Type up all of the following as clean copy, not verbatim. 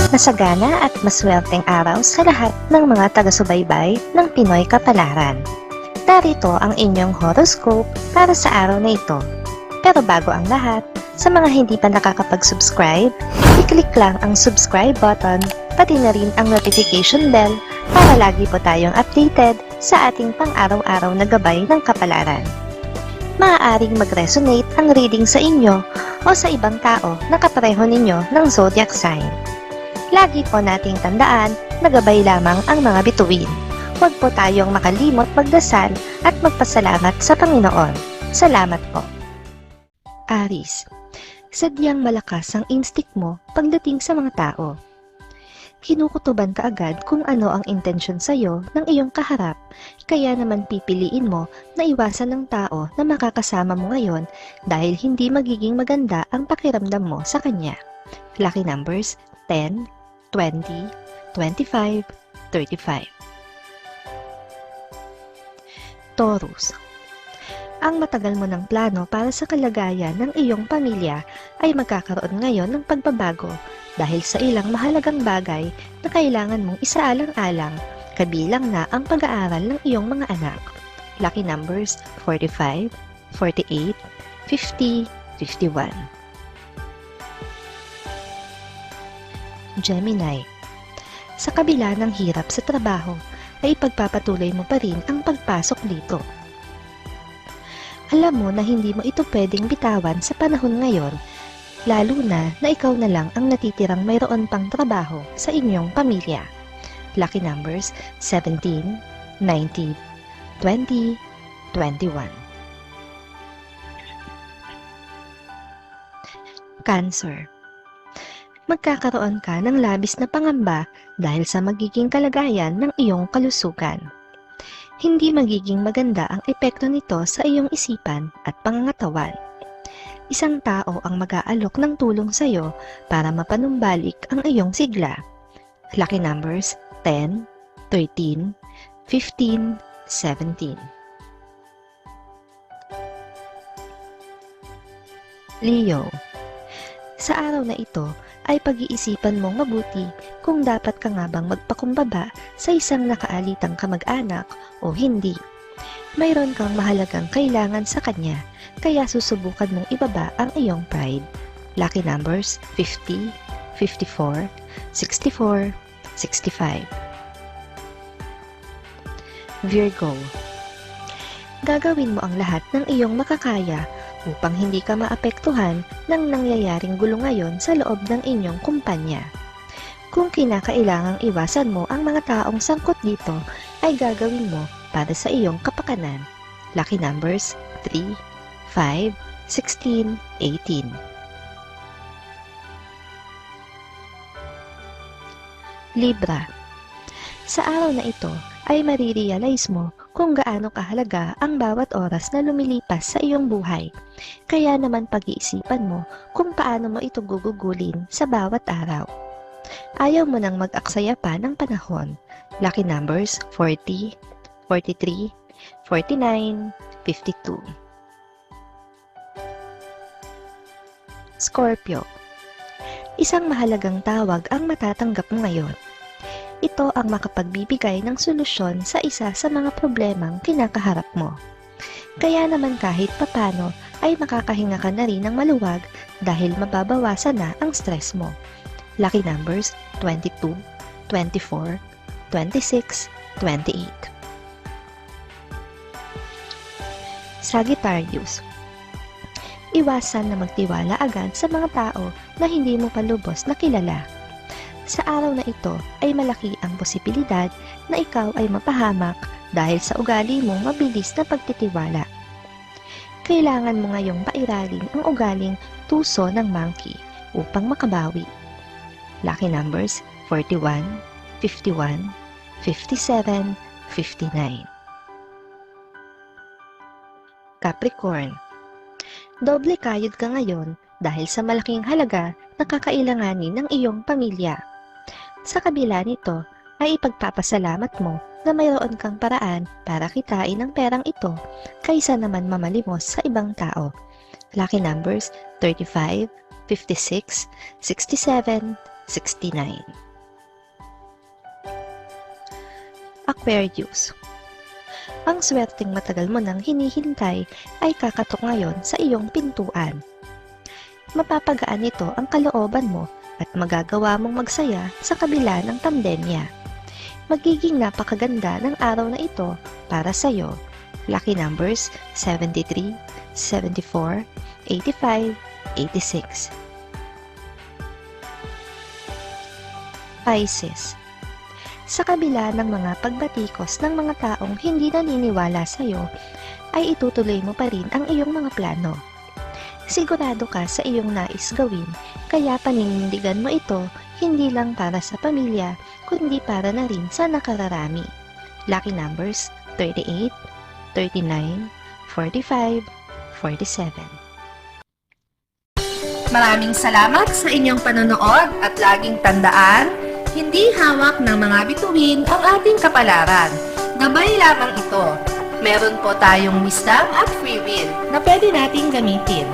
Masagana at maswerteng araw sa lahat ng mga taga-subaybay ng Pinoy Kapalaran. Narito ang inyong horoscope para sa araw na ito. Pero bago ang lahat, sa mga hindi pa nakakapag-subscribe, i-click lang ang subscribe button, pati na rin ang notification bell para lagi po tayong updated sa ating pang-araw-araw na gabay ng kapalaran. Maaaring mag-resonate ang reading sa inyo o sa ibang tao na kapareho ninyo ng zodiac sign. Lagi po nating tandaan na gabay lamang ang mga bituin. Huwag po tayong makalimot magdasal at magpasalamat sa Panginoon. Salamat po. Aries, sadyang malakas ang instinct mo pagdating sa mga tao. Kinukutuban ka agad kung ano ang intensyon sa'yo ng iyong kaharap, kaya naman pipiliin mo na iwasan ng tao na makakasama mo ngayon dahil hindi magiging maganda ang pakiramdam mo sa kanya. Lucky numbers 10, 20, 25, 35. Taurus, ang matagal mo ng plano para sa kalagayan ng iyong pamilya ay magkakaroon ngayon ng pagbabago dahil sa ilang mahalagang bagay na kailangan mong isaalang-alang, kabilang na ang pag-aaral ng iyong mga anak. Lucky numbers 45, 48, 50, 51. Gemini, sa kabila ng hirap sa trabaho, ay pagpapatuloy mo pa rin ang pagpasok dito. Alam mo na hindi mo ito pwedeng bitawan sa panahon ngayon, lalo na ikaw na lang ang natitirang mayroon pang trabaho sa inyong pamilya. Lucky numbers 17, 19, 20, 21. Cancer, magkakaroon ka ng labis na pangamba dahil sa magiging kalagayan ng iyong kalusugan. Hindi magiging maganda ang epekto nito sa iyong isipan at pangangatawan. Isang tao ang mag-aalok ng tulong sa iyo para mapanumbalik ang iyong sigla. Lucky numbers 10, 13, 15, 17. Leo, sa araw na ito ay pag-iisipan mong mabuti kung dapat ka nga bang magpakumbaba sa isang nakaalitang kamag-anak o hindi. Mayroon kang mahalagang kailangan sa kanya, kaya susubukan mong ibaba ang iyong pride. Lucky numbers 50, 54, 64, 65. Virgo, gagawin mo ang lahat ng iyong makakaya upang hindi ka maapektuhan ng nangyayaring gulo ngayon sa loob ng inyong kumpanya. Kung kinakailangang iwasan mo ang mga taong sangkot dito, ay gagawin mo para sa iyong kapakanan. Lucky numbers 3, 5, 16, 18. Libra, sa araw na ito ay marirealize mo kung gaano kahalaga ang bawat oras na lumilipas sa iyong buhay. Kaya naman pag-iisipan mo kung paano mo ito gugugulin sa bawat araw. Ayaw mo nang mag-aksaya pa ng panahon. Lucky numbers 40, 43, 49, 52. Scorpio, isang mahalagang tawag ang matatanggap mo ngayon. Ito ang makapagbibigay ng solusyon sa isa sa mga problemang kinakaharap mo. Kaya naman kahit papano ay makakahinga ka na rin ng maluwag dahil mababawasan na ang stress mo. Lucky numbers 22, 24, 26, 28. Sagittarius, iwasan na magtiwala agad sa mga tao na hindi mo pa lubos na kilala. Sa araw na ito ay malaki ang posibilidad na ikaw ay mapahamak dahil sa ugali mong mabilis na pagtitiwala. Kailangan mo ngayong pairalin ang ugaling tuso ng monkey upang makabawi. Lucky numbers 41, 51, 57, 59. Capricorn, doble kayod ka ngayon dahil sa malaking halaga na kakailanganin ng iyong pamilya. Sa kabila nito ay ipagpapasalamat mo na mayroon kang paraan para kitain ang perang ito kaysa naman mamalimos sa ibang tao. Lucky numbers 35, 56, 67, 69. Aquarius. Ang swerteng matagal mo nang hinihintay ay kakatok ngayon sa iyong pintuan. Mapapagaan nito ang kalooban mo at magagawa mong magsaya sa kabila ng pandemya. Magiging napakaganda ng araw na ito para sa iyo. Lucky numbers 73, 74, 85, 86. Pisces. Sa kabila ng mga pagbatikos ng mga taong hindi naniniwala sa iyo, ay itutuloy mo pa rin ang iyong mga plano. Sigurado ka sa iyong nais gawin, kaya paninindigan mo ito hindi lang para sa pamilya, kundi para na rin sa nakararami. Lucky numbers 38, 39, 45, 47. Maraming salamat sa inyong panonood at laging tandaan, hindi hawak ng mga bituin ang ating kapalaran. Gabay lamang ito. Meron po tayong wisdom at free will na pwede nating gamitin.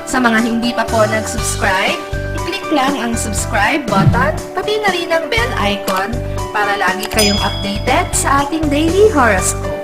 Sa mga hindi pa po nag-subscribe, i-click lang ang subscribe button, pati na rin ang bell icon para lagi kayong updated sa ating daily horoscope.